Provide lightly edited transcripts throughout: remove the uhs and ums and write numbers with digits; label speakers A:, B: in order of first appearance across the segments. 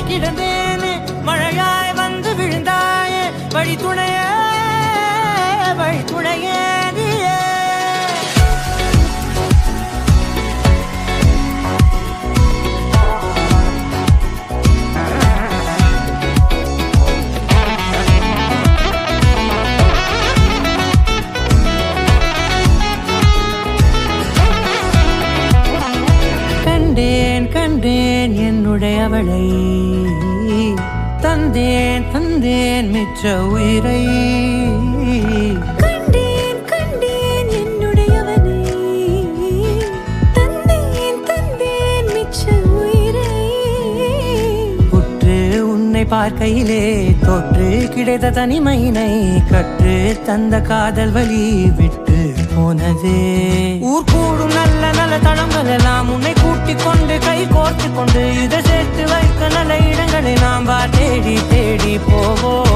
A: கிடந்தேன் மழையாய் வந்து விழுந்தாயே வழி துணையே நீயே கண்டேன் என்னுடையவளை தந்தேன் மிச்ச உயிரை
B: கண்டேன் என்னுடையவனை தந்தேன் மிச்ச உயிரை
A: உற்று உன்னை பார்க்கையிலே தொற்று கிடைத்த தனிமையினை கற்று தந்த காதல் வழி விட்டு போனதே ஊர் கூடும் நல்ல நல்ல தளங்கள் எல்லாம் உன்னை கூட்டிக் கொண்டு கை கோர்த்து கொண்டு இதை சேர்த்து வைக்க நல்ல இடங்களை நாம் தேடி போவோம்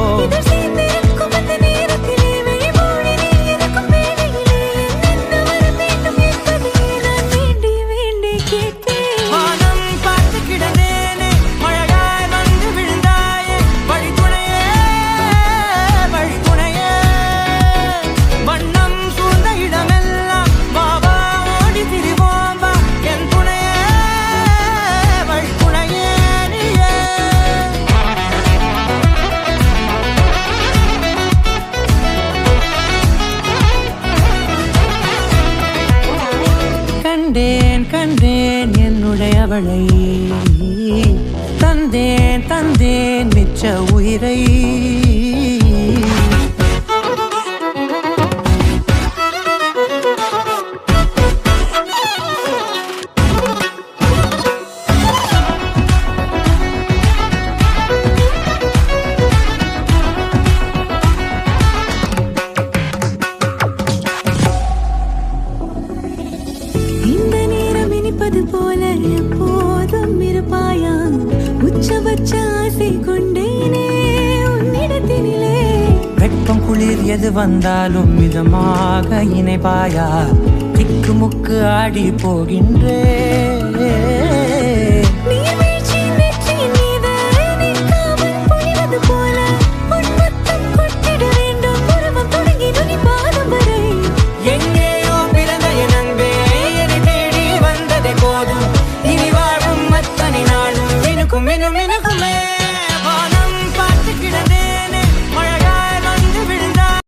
A: கண்டேன் என்னுடையவளை தந்தேன் மிச்ச உயிரை
B: போல எப்போதும் இருப்பாயா உச்சபட்ச ஆசை கொண்டேனே உன்னிடத்தினிலே
A: வெப்பம் குளிர் எது வந்தாலும் மிதமாக இணைப்பாயா திக்கு முக்கு ஆடி போகின்றே